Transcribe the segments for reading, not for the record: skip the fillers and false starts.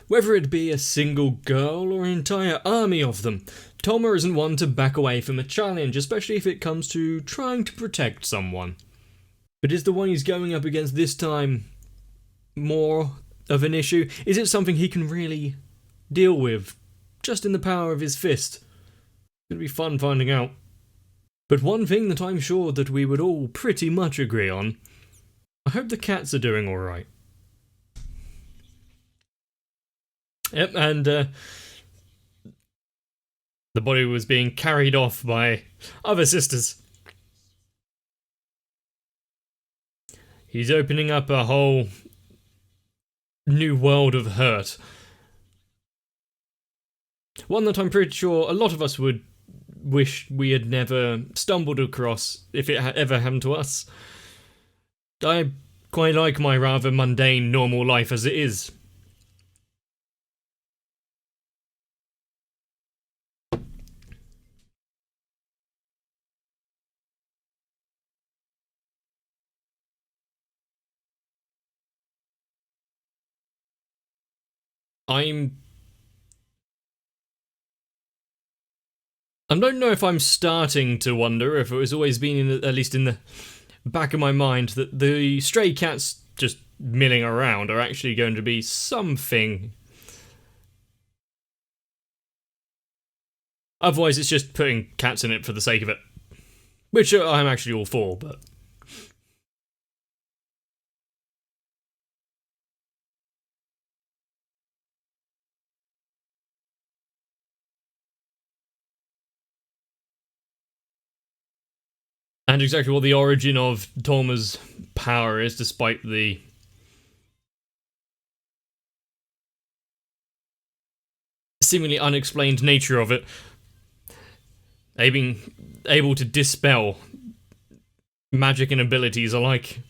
Whether it be a single girl or an entire army of them, Toma isn't one to back away from a challenge, especially if it comes to trying to protect someone. But is the one he's going up against this time more of an issue? Is it something he can really deal with, just in the power of his fist? It's going to be fun finding out. But one thing that I'm sure that we would all pretty much agree on, I hope the cats are doing alright. Yep, and the body was being carried off by other sisters. He's opening up a whole new world of hurt. One that I'm pretty sure a lot of us would wish we had never stumbled across if it ever happened to us. I quite like my rather mundane, normal life as it is. I don't know if I'm starting to wonder if it was always been at least in the back of my mind that the stray cats just milling around are actually going to be something. Otherwise it's just putting cats in it for the sake of it. Which I'm actually all for, but... And exactly what the origin of Toma's power is, despite the seemingly unexplained nature of it. Being able to dispel magic and abilities alike.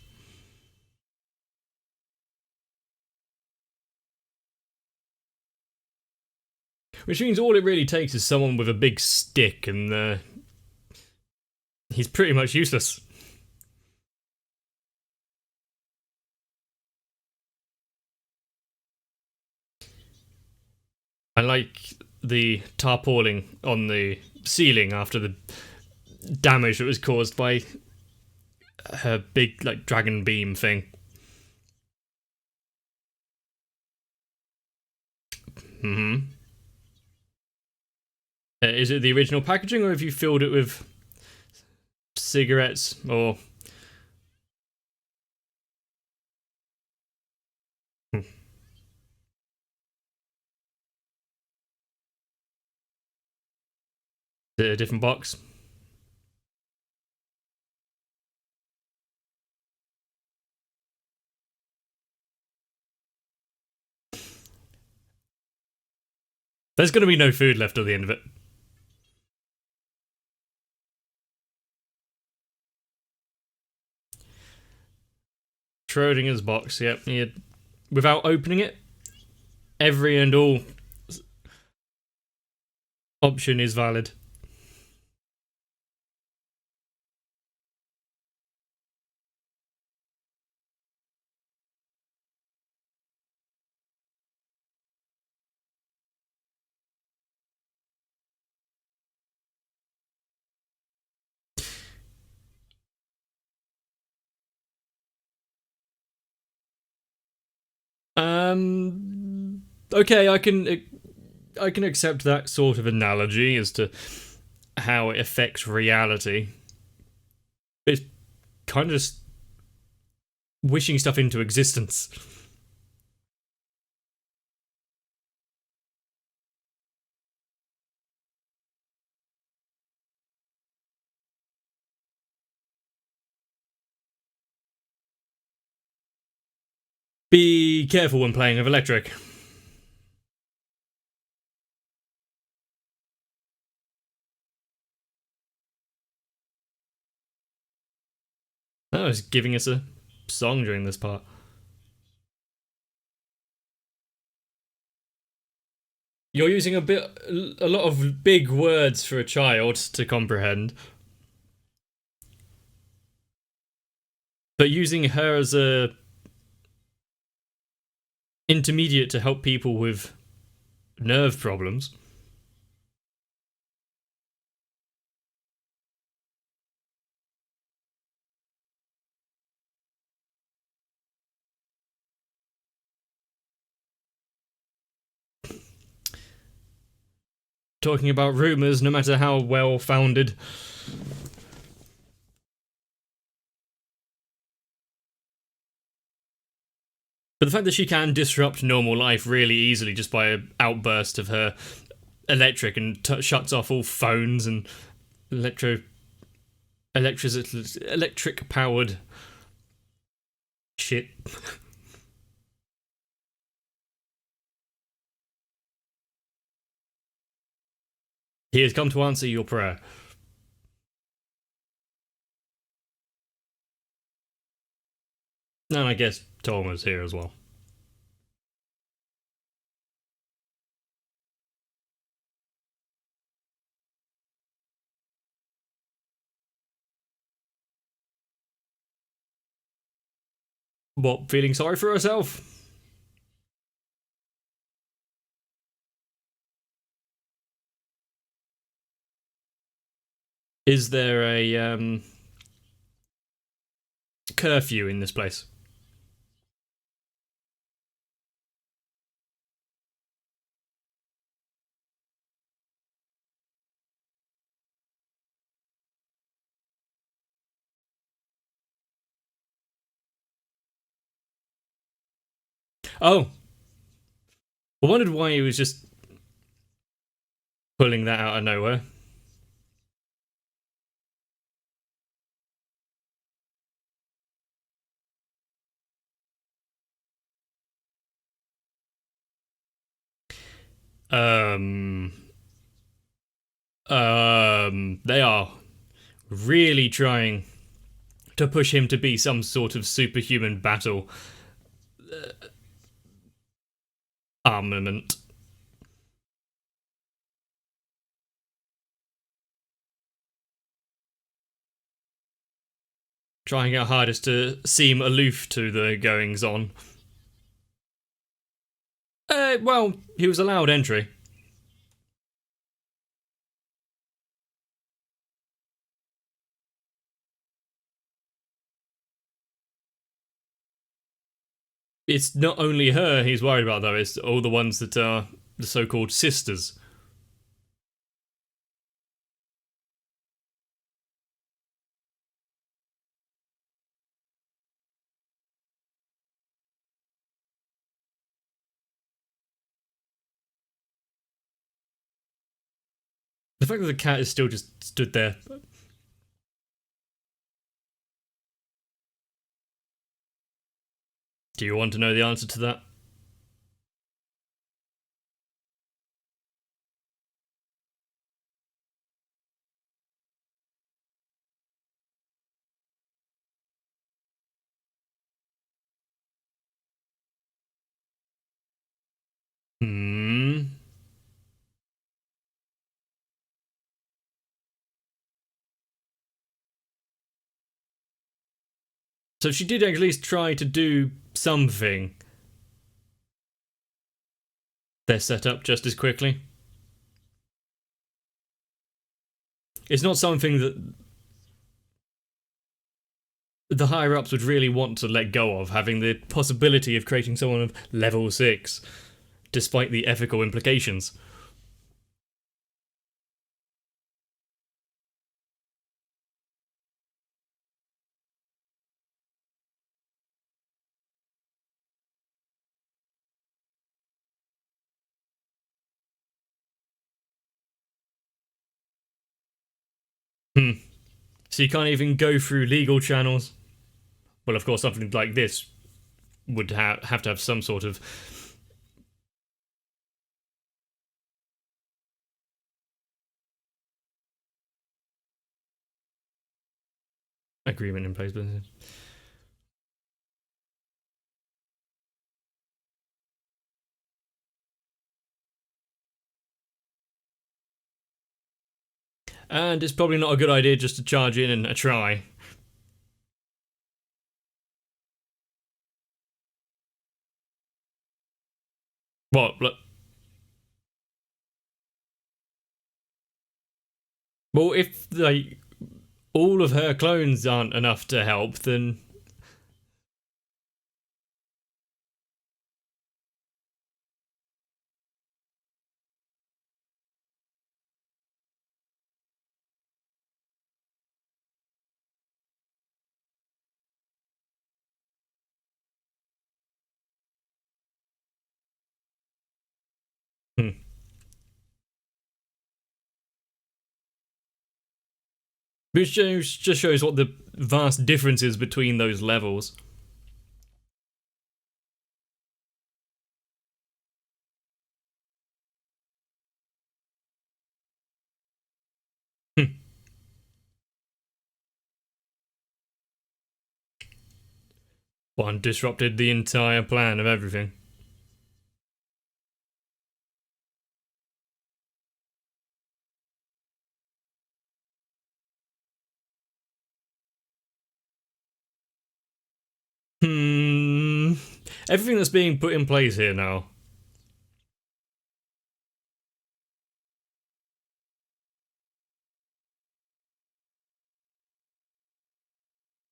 Which means all it really takes is someone with a big stick and he's pretty much useless. I like the tarpaulin on the ceiling after the damage that was caused by her big, like, dragon beam thing. Is it the original packaging, or have you filled it with cigarettes or... A different box? There's going to be no food left at the end of it. Schrodinger's box, yep. Without opening it, every and all option is valid. Okay, I can accept that sort of analogy as to how it affects reality. It's kind of just wishing stuff into existence. Be careful when playing with electric. Oh, it's giving us a song during this part. You're using a lot of big words for a child to comprehend. But using her as a intermediate to help people with nerve problems. Talking about rumours, no matter how well founded. But the fact that she can disrupt normal life really easily just by an outburst of her electric and shuts off all phones and electric powered shit. He has come to answer your prayer. And I guess Torma's here as well. What, feeling sorry for herself? Is there a curfew in this place? Oh. I wondered why he was just pulling that out of nowhere. They are really trying to push him to be some sort of superhuman battle armament. Trying our hardest to seem aloof to the goings on. Well, he was allowed entry. It's not only her he's worried about, though, it's all the ones that are the so-called sisters. The fact that the cat is still just stood there. Do you want to know the answer to that? So she did at least try to do something. They're set up just as quickly. It's not something that the higher ups would really want to let go of, having the possibility of creating someone of level 6, despite the ethical implications. So you can't even go through legal channels? Well, of course, something like this would have to have some sort of agreement in place. And it's probably not a good idea just to charge in and try. What? Well, if like all of her clones aren't enough to help, then hmm. Which just shows what the vast difference is between those levels. Hmm. One disrupted the entire plan of everything. Hmm. Everything that's being put in place here now.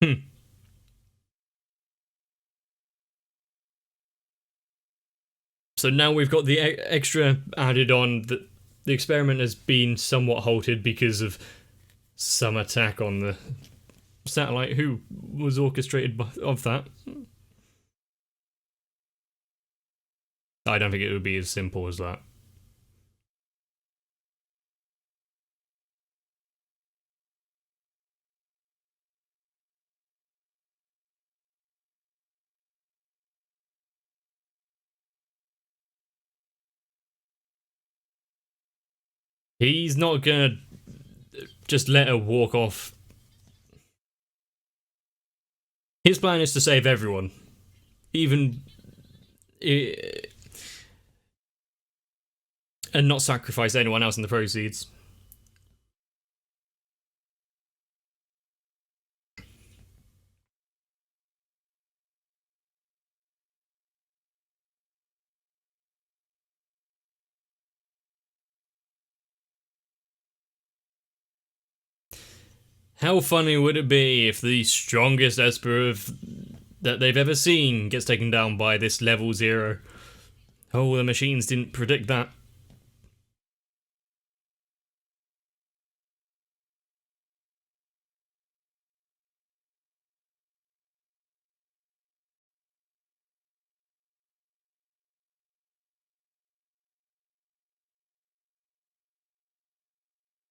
Hmm. So now we've got the extra added on that the experiment has been somewhat halted because of some attack on the satellite. Who was orchestrated of that? I don't think it would be as simple as that. He's not gonna just let her walk off. His plan is to save everyone, even and not sacrifice anyone else in the proceeds. How funny would it be if the strongest Esper that they've ever seen gets taken down by this level 0? Oh, the machines didn't predict that.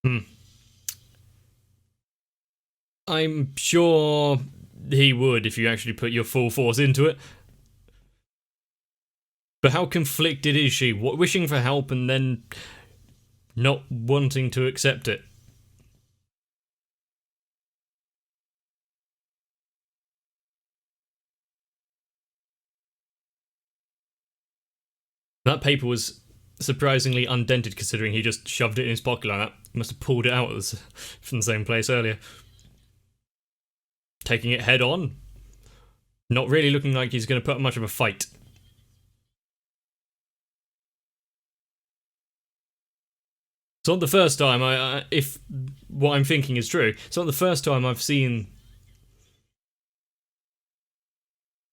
Hmm. I'm sure he would if you actually put your full force into it. But how conflicted is she? Wishing for help and then not wanting to accept it. That paper was surprisingly undented considering he just shoved it in his pocket like that. He must have pulled it out from the same place earlier. Taking it head on. Not really looking like he's going to put up much of a fight. It's not the first time if what I'm thinking is true, it's not the first time I've seen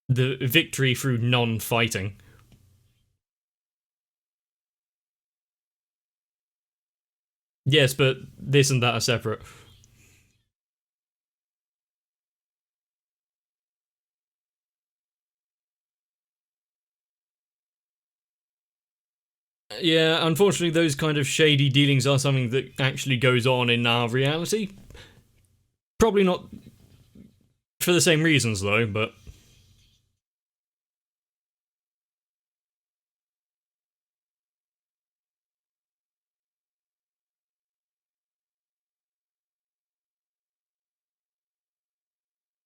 the victory through non-fighting. Yes, but this and that are separate. Yeah, unfortunately, those kind of shady dealings are something that actually goes on in our reality. Probably not for the same reasons, though, but.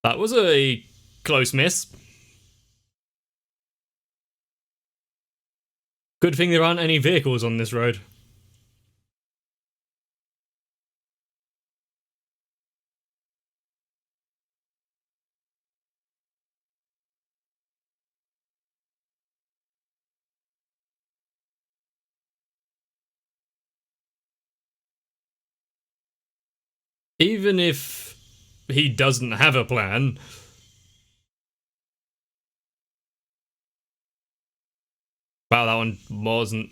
That was a close miss. Good thing there aren't any vehicles on this road. Even if he doesn't have a plan. Wow, that one wasn't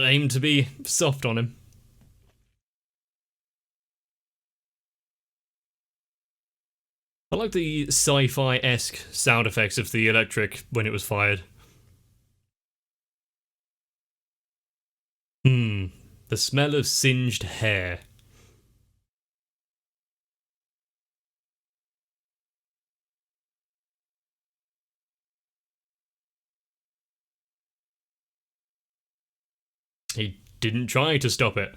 aimed to be soft on him. I like the sci-fi-esque sound effects of the electric when it was fired. The smell of singed hair. He didn't try to stop it.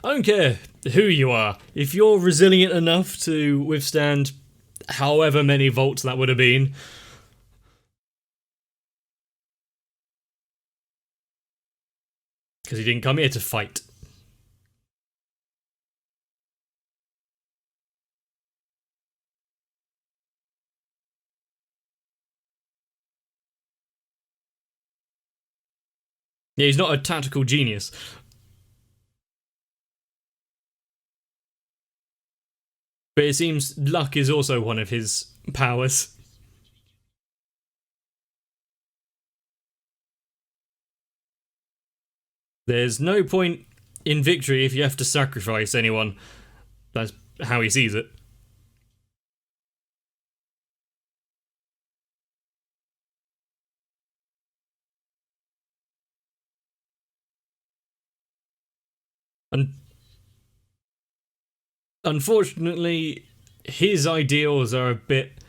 I don't care who you are. If you're resilient enough to withstand however many volts that would have been. Because he didn't come here to fight. Yeah, he's not a tactical genius. But it seems luck is also one of his powers. There's no point in victory if you have to sacrifice anyone. That's how he sees it. And unfortunately, his ideals are a bit,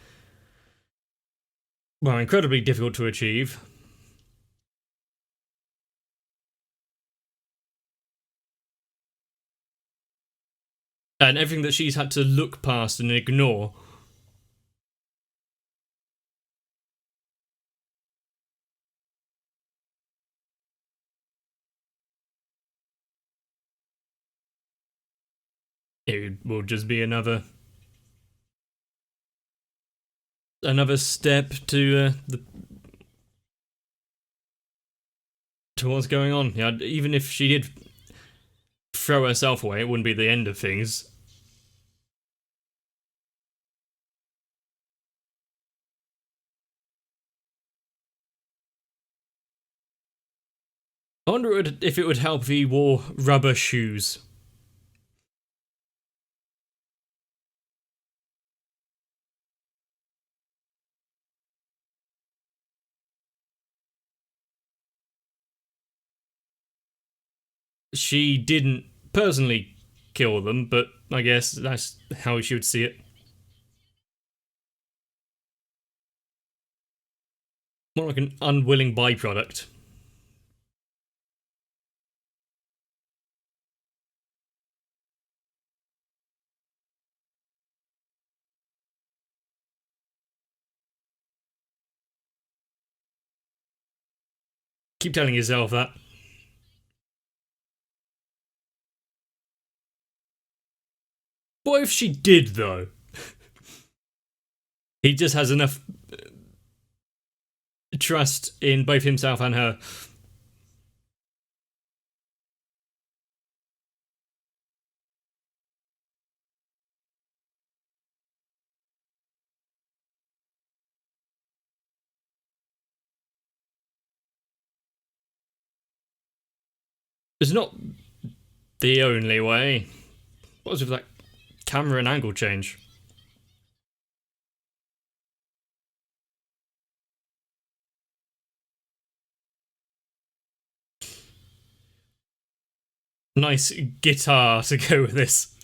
well, incredibly difficult to achieve. And everything that she's had to look past and ignore. It will just be another step to to what's going on. Yeah, even if she did throw herself away, it wouldn't be the end of things. I wonder if it would help if he wore rubber shoes. She didn't personally kill them, but I guess that's how she would see it. More like an unwilling byproduct. Keep telling yourself that. What if she did, though? He just has enough trust in both himself and her. It's not the only way. What was with that camera and angle change? Nice guitar to go with this.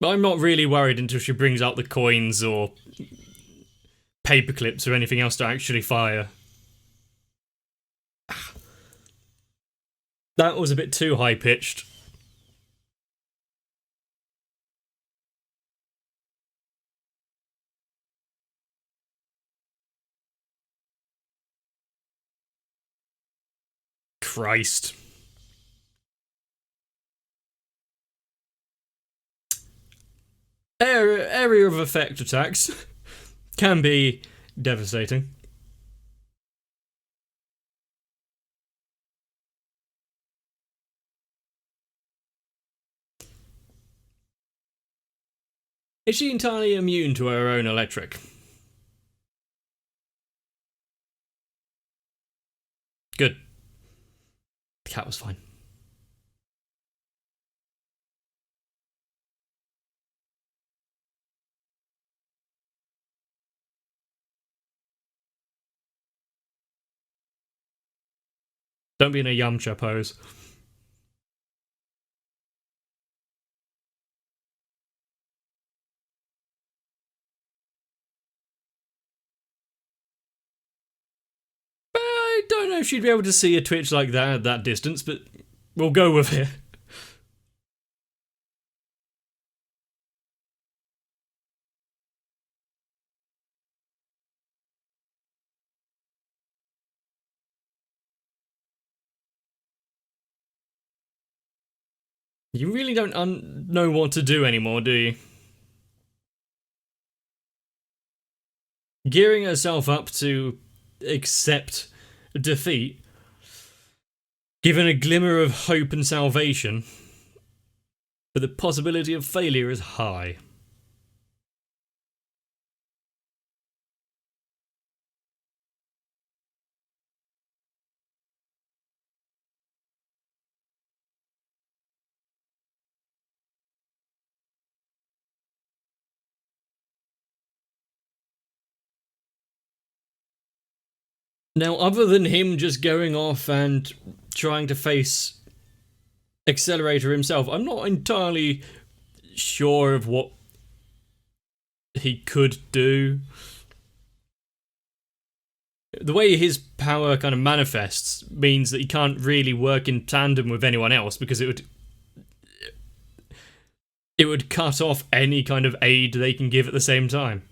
But I'm not really worried until she brings out the coins or paper clips or anything else to actually fire. That was a bit too high pitched. Christ. Area of effect attacks can be devastating. Is she entirely immune to her own electric? Good. The cat was fine. Don't be in a Yamcha pose. I don't know if she'd be able to see a twitch like that at that distance, but we'll go with it. You really don't know what to do anymore, do you? Gearing herself up to accept defeat, given a glimmer of hope and salvation, but the possibility of failure is high. Now, other than him just going off and trying to face Accelerator himself, I'm not entirely sure of what he could do. The way his power kind of manifests means that he can't really work in tandem with anyone else, because it would cut off any kind of aid they can give at the same time.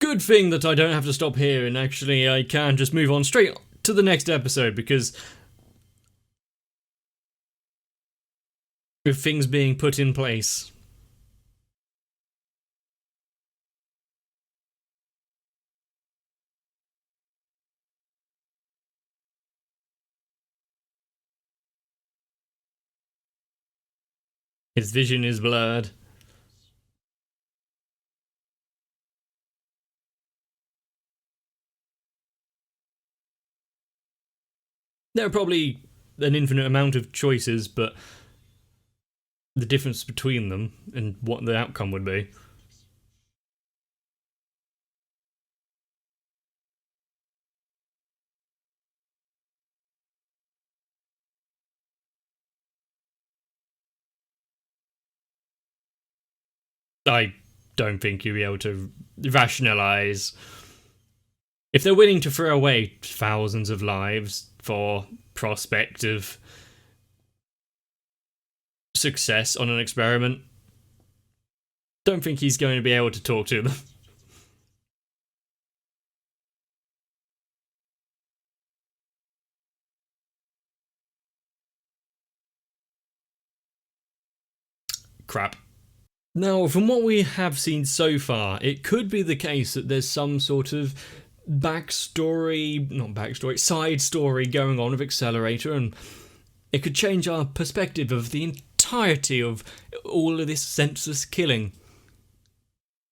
Good thing that I don't have to stop here, and actually I can just move on straight to the next episode, because with things being put in place. His vision is blurred. There are probably an infinite amount of choices, but the difference between them and what the outcome would be. I don't think you'll be able to rationalise. If they're willing to throw away thousands of lives for prospect of success on an experiment, don't think he's going to be able to talk to them. Crap. Now, from what we have seen so far, it could be the case that there's some sort of side story going on with Accelerator, and it could change our perspective of the entirety of all of this senseless killing.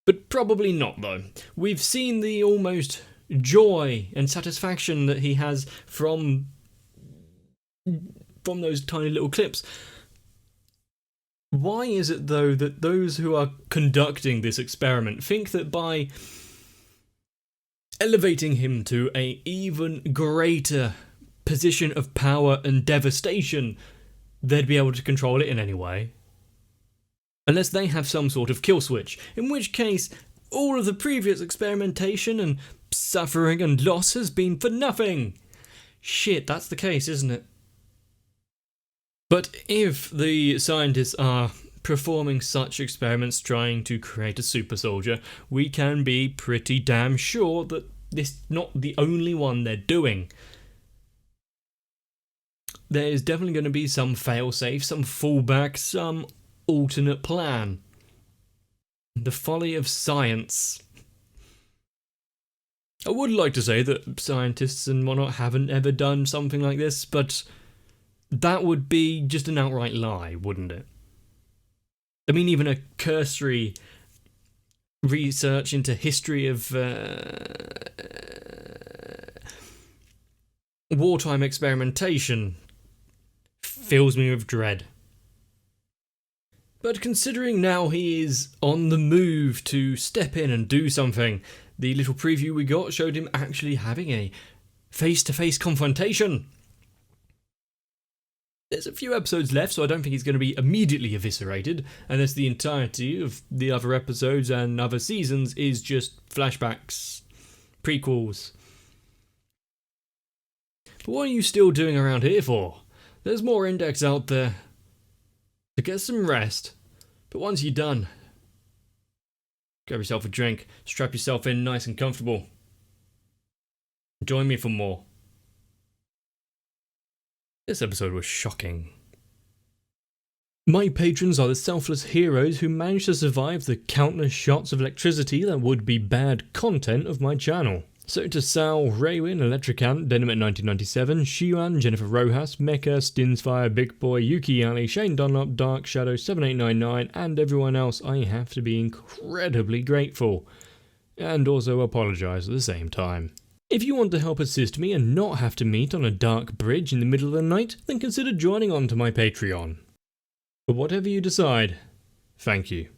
But probably not, though. We've seen the almost joy and satisfaction that he has from those tiny little clips. Why is it, though, that those who are conducting this experiment think that by elevating him to an even greater position of power and devastation, they'd be able to control it in any way? Unless they have some sort of kill switch, in which case all of the previous experimentation and suffering and loss has been for nothing. Shit, that's the case, isn't it? But if the scientists are performing such experiments trying to create a super soldier, we can be pretty damn sure that this is not the only one they're doing. There's definitely going to be some failsafe, some fallback, some alternate plan. The folly of science. I would like to say that scientists and whatnot haven't ever done something like this, but that would be just an outright lie, wouldn't it? I mean, even a cursory research into history of wartime experimentation fills me with dread. But considering now he is on the move to step in and do something, the little preview we got showed him actually having a face-to-face confrontation. There's a few episodes left, so I don't think he's going to be immediately eviscerated, unless the entirety of the other episodes and other seasons is just flashbacks, prequels. But what are you still doing around here for? There's more index out there. So get some rest, but once you're done, grab yourself a drink, strap yourself in nice and comfortable. Join me for more. This episode was shocking. My patrons are the selfless heroes who managed to survive the countless shots of electricity that would be bad content of my channel. So to Sal, Raywin, Electricant, Denim at 1997, Shiwan, Jennifer Rojas, Mecha, Stinsfire, Big Boy, Yuki Ali, Shane Dunlop, Dark Shadow 7899, and everyone else, I have to be incredibly grateful. And also apologise at the same time. If you want to help assist me and not have to meet on a dark bridge in the middle of the night, then consider joining on to my Patreon. But whatever you decide, thank you.